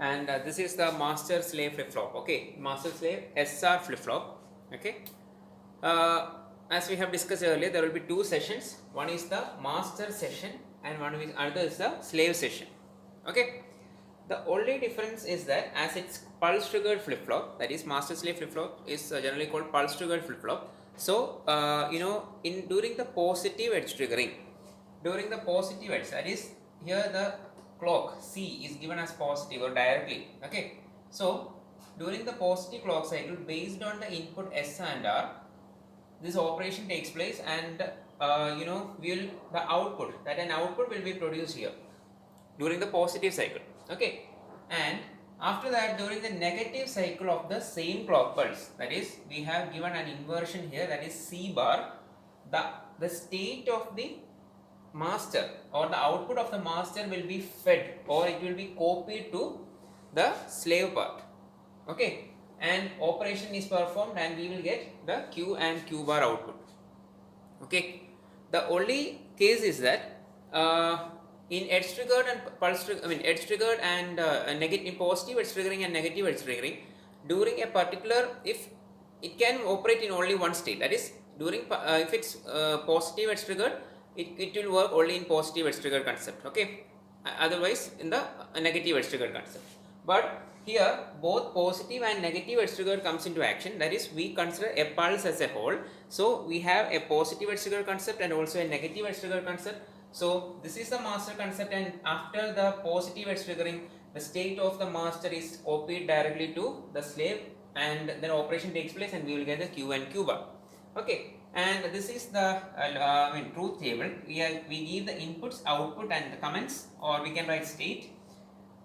and this is the master slave flip flop. Okay, master slave SR flip flop. Okay, as we have discussed earlier, there will be two sessions. One is the master session and another is the slave session. Okay, the only difference is that as it's pulse triggered flip flop, that is master slave flip flop is generally called pulse triggered flip flop. So in during the positive edge triggering, during the positive edge, that is here the clock C is given as positive or directly. Okay, so during the positive clock cycle, based on the input S and R, this operation takes place, and the output, that an output will be produced here during the positive cycle. Okay, and after that, during the negative cycle of the same clock pulse, that is we have given an inversion here, that is C bar, the state of the master or the output of the master will be fed or it will be copied to the slave part. Okay, and operation is performed and we will get the Q and Q bar output. Okay, the only case is that in edge triggered and pulse edge triggered and negative, positive edge triggering and negative edge triggering, during a particular, if it can operate in only one state, that is during if it's positive edge triggered, it will work only in positive edge triggered concept. Okay, otherwise in the negative edge triggered concept. But here both positive and negative edge triggered comes into action, that is we consider a pulse as a whole. So we have a positive edge triggered concept and also a negative edge triggered concept. So this is the master concept, and after the positive edge triggering, the state of the master is copied directly to the slave and then operation takes place and we will get the Q and Q bar. Okay, and this is the truth table. We give the inputs, output and the comments, or we can write state,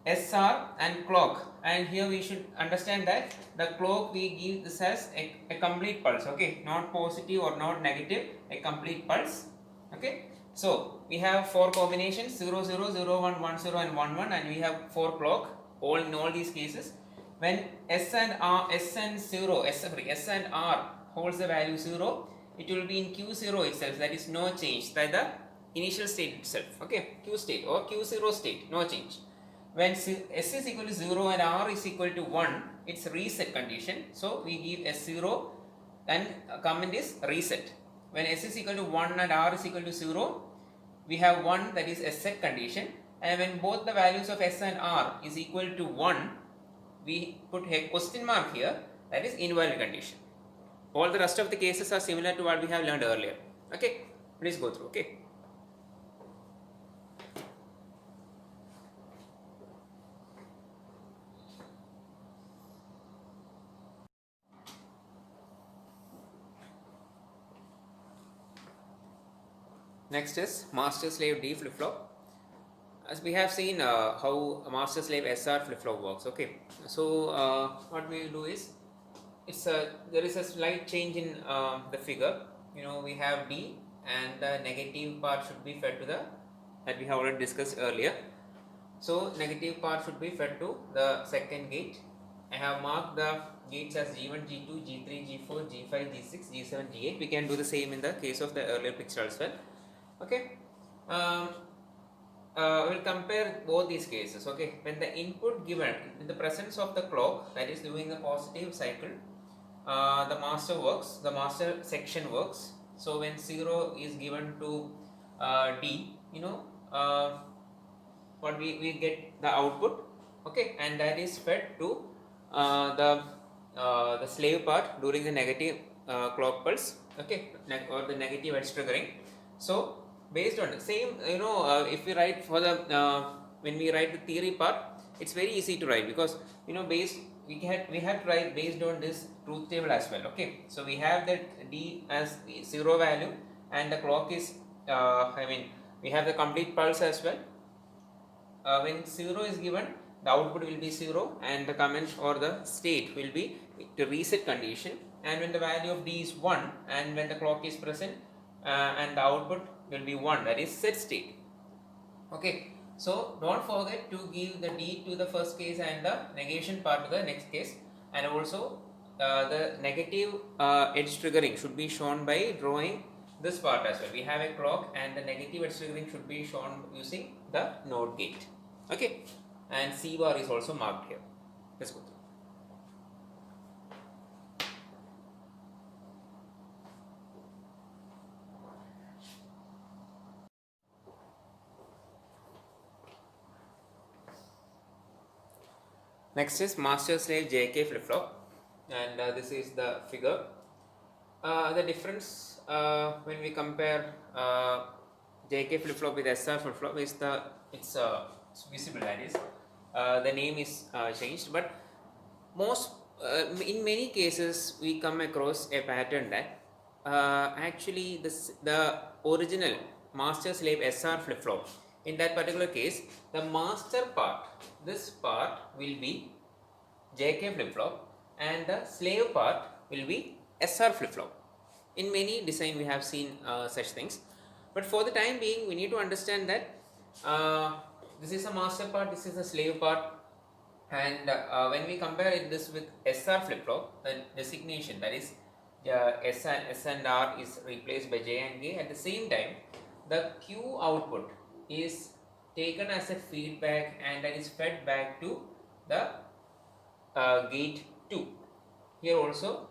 SR and clock, and here we should understand that the clock we give this as a complete pulse. Okay, not positive or not negative, a complete pulse. Okay, so we have four combinations 0 0 0 1 1 0 and 1 1, and we have four clock all in all these cases. When S and R holds the value 0, it will be in Q0 itself, that is no change, that the initial state itself. Okay, Q state or Q0 state, no change. When S is equal to 0 and R is equal to 1, it's reset condition. So we give S0 and comment is reset. When S is equal to 1 and R is equal to 0, we have 1, that is a set condition. And when both the values of S and R is equal to 1, we put a question mark here, that is invalid condition. All the rest of the cases are similar to what we have learned earlier. Okay, please go through. Okay. Next is master slave D flip flop. As we have seen how a master slave SR flip flop works. Okay, so what we will do is, there is a slight change in the figure. We have D and the negative part should be fed to that we have already discussed earlier. So negative part should be fed to the second gate. I have marked the gates as G1, G2, G3, G4, G5, G6, G7, G8. We can do the same in the case of the earlier picture as well. Okay, we'll compare both these cases. Okay, when the input given in the presence of the clock, that is doing the positive cycle, the master section works. So when 0 is given to D, what we get the output. Okay, and that is fed to the slave part during the negative clock pulse. Okay, or the negative edge triggering. So based on the same, if we write for the when we write the theory part, it's very easy to write, because we have to write based on this truth table as well. Okay, so we have that D as 0 value and the clock is we have the complete pulse as well. When 0 is given, the output will be 0 and the comment or the state will be the reset condition, and when the value of D is 1 and when the clock is present and the output will be 1, that is set state. Okay, so don't forget to give the D to the first case and the negation part to the next case, and also the negative edge triggering should be shown by drawing this part as well. We have a clock and the negative edge triggering should be shown using the NOT gate. Okay, and C bar is also marked here. Let's go through. Next is master slave JK flip flop, and this is the figure. The difference when we compare JK flip flop with SR flip flop is it's visible, that is the name is changed, but most in many cases we come across a pattern that actually the original master slave SR flip flop, in that particular case the master part, this part will be JK flip flop and the slave part will be SR flip flop. In many design we have seen such things, but for the time being we need to understand that this is a master part, this is a slave part, and when we compare this with SR flip flop, the designation, that is S and R is replaced by J and K. At the same time, the Q output is taken as a feedback and that is fed back to the gate 2. Here also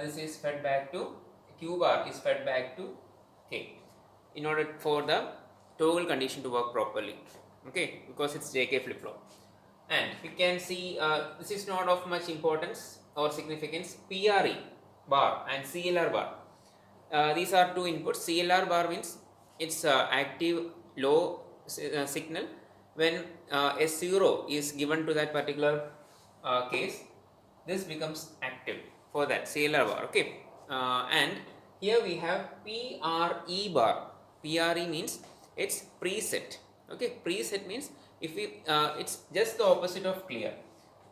this is fed back to Q bar is fed back to K in order for the toggle condition to work properly, okay, because it's JK flip flop. And you can see this is not of much importance or significance. PRE bar and CLR bar, these are two inputs. CLR bar means it's active low signal. When S0 is given to that particular case, this becomes active for that CLR bar, okay. And here we have PRE bar. PRE means it's preset, okay. Preset means if we it's just the opposite of clear.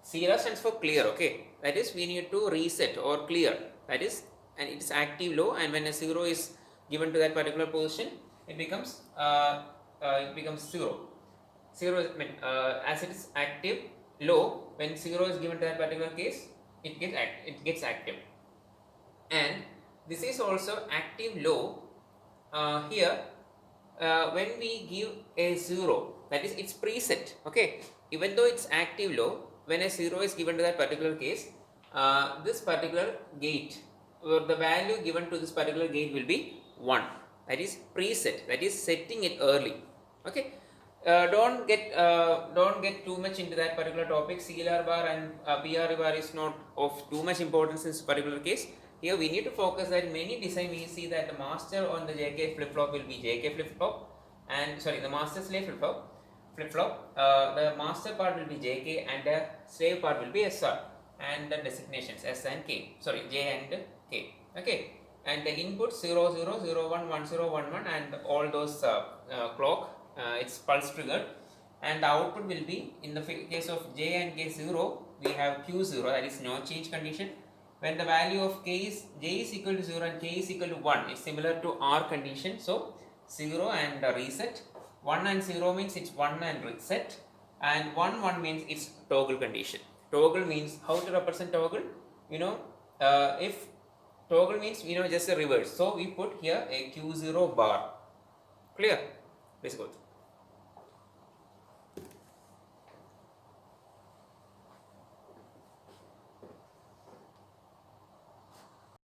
CLR stands for clear, okay, that is we need to reset or clear, that is, and it is active low, and when a 0 is given to that particular position, it becomes 0. As it is active low, when 0 is given to that particular case, it gets active. And this is also active low here when we give a 0, that is it's preset, okay. Even though it's active low, when a 0 is given to that particular case, this particular gate or the value given to this particular gate will be 1, that is preset, that is setting it early, okay. Don't get too much into that particular topic. CLR bar and PRE bar is not of too much importance in this particular case. Here we need to focus that many design we see that the master on the JK flip flop will be JK flip flop, and the master slave flip flop, the master part will be JK and the slave part will be SR, and the designations S and K, J and K, okay. And the input 0 0 0 1 1 0 1 1 and all those clock, it's pulse triggered, and the output will be, in the case of J and K 0, we have Q0, that is no change condition. When the value of J is equal to 0 and K is equal to 1, it's similar to R condition, so 0 and reset. 1 and 0 means it's 1 and reset, and 1 1 means it's toggle condition. Toggle means, how to represent toggle? If toggle means just a reverse, so we put here a Q0 bar. Clear? Let's go.